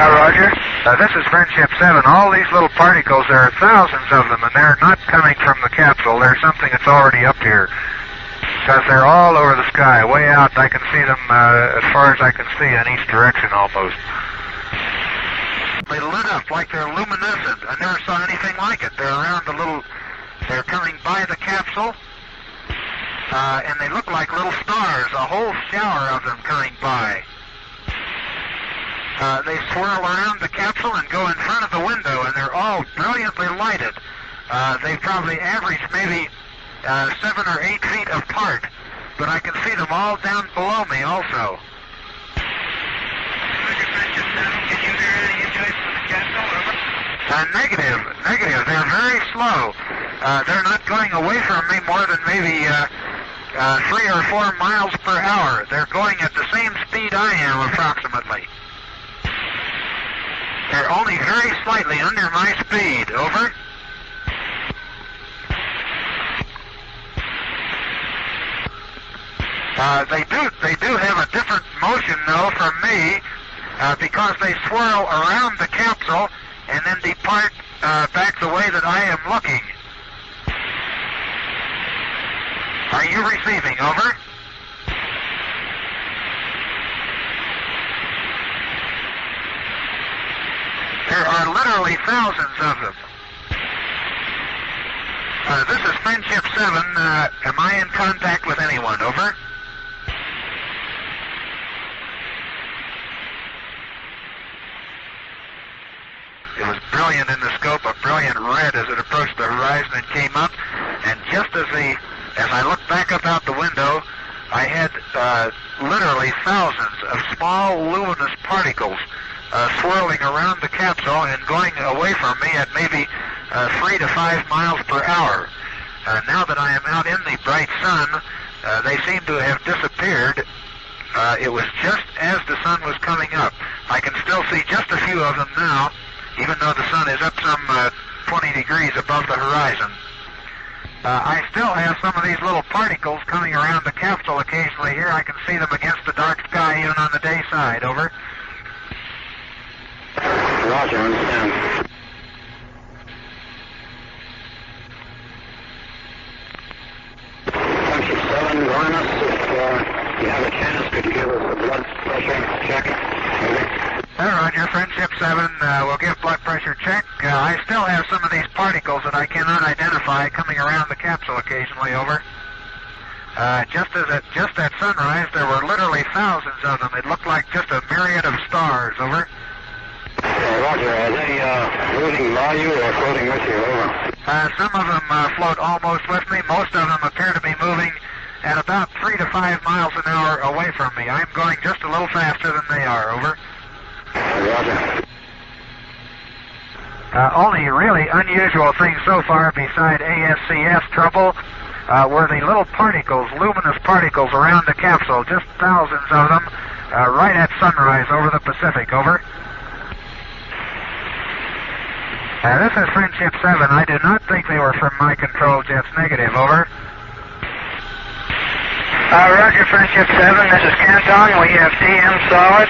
Roger. This is Friendship 7. All these little particles, there are thousands of them, and they're not coming from the capsule. They're something that's already up here. Because they're all over the sky, way out. I can see them as far as I can see in each direction almost. They lit up like they're luminescent. I never saw anything like it. They're around the little, they're coming by the capsule, and they look like little stars, a whole shower of them coming by. They swirl around the capsule and go in front of the window, and they're all brilliantly lighted. They probably average maybe 7 or 8 feet apart, but I can see them all down below me also. Can you hear any injuries from the capsule? Negative. They're very slow. They're not going away from me more than maybe 3 or 4 miles per hour. They're going at the same speed I am, approximately. They're only very slightly under my speed. Over. They do have a different motion, though, from me, because they swirl around the capsule and then depart back the way that I am looking. Are you receiving? Over. There are literally thousands of them. This is Friendship 7. Am I in contact with anyone? Over. It was brilliant in the scope, a brilliant red as it approached the horizon and came up. And just as I looked back up out the window, I had literally thousands of small luminous particles swirling around the capsule and going away from me at maybe 3 to 5 miles per hour. Now that I am out in the bright sun, they seem to have disappeared. It was just as the sun was coming up. I can still see just a few of them now, even though the sun is up some 20 degrees above the horizon. I still have some of these little particles coming around the capsule occasionally here. I can see them against the dark sky even on the day side. Over. Roger, understand. Friendship 7, join us. If you have a chance, could you give us a blood pressure check? Roger, Friendship 7, we'll give blood pressure check. I still have some of these particles that I cannot identify coming around the capsule occasionally. Over. Just at sunrise, there were literally thousands of them. It looked like just a myriad of stars. Over. Roger, are they moving by you or floating with you? Over. Some of them float almost with me. Most of them appear to be moving at about 3 to 5 miles an hour away from me. I'm going just a little faster than they are. Over. Roger. Only really unusual things so far beside ASCS trouble were the little particles, luminous particles around the capsule, just thousands of them, right at sunrise over the Pacific. Over. This is Friendship 7. I do not think they were from my control jets. Negative. Over. Roger, Friendship 7. This is Canton. We have TM solid.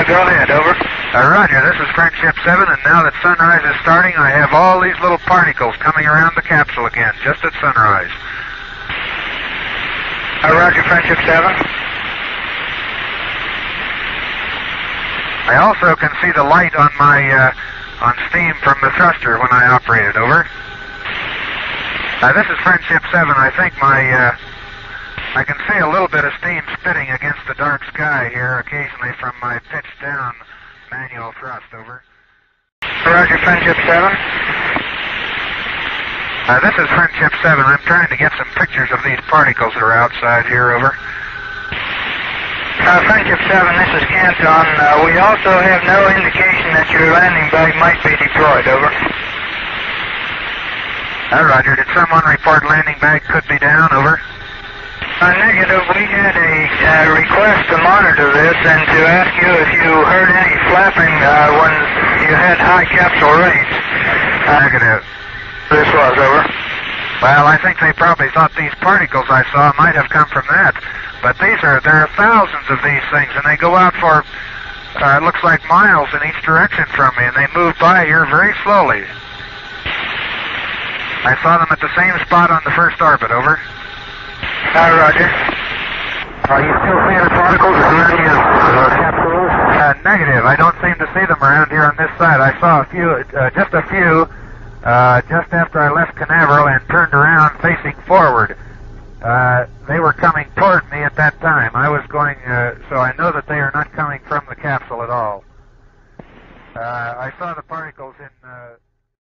Go ahead. Over. Roger, this is Friendship 7, and now that sunrise is starting, I have all these little particles coming around the capsule again, just at sunrise. Roger, Friendship 7. I also can see the light on my on steam from the thruster when I operate it. Over. This is Friendship 7. I think I can see a little bit of steam spitting against the dark sky here occasionally from my pitched down manual thrust. Over. Roger, Friendship 7. This is Friendship 7. I'm trying to get some pictures of these particles that are outside here. Over. Friendship 7, this is Canton. We also have no indication that your landing bag might be deployed. Over. Roger. Did someone report landing bag could be down? Over. Negative. We had a request to monitor this and to ask you if you heard any flapping when you had high capsule rates. Negative. This was. Over. Well, I think they probably thought these particles I saw might have come from that. But there are thousands of these things, and they go out for It looks like miles in each direction from me, and they move by here very slowly. I saw them at the same spot on the first orbit, over. Roger. Are you still seeing the particles around your capsules? Negative. I don't seem to see them around here on this side. I saw a few, just a few, just after I left Canaveral and turned around facing forward. They were coming toward me at that time. I was going, so I know that they are not coming from the capsule at all. I saw the particles in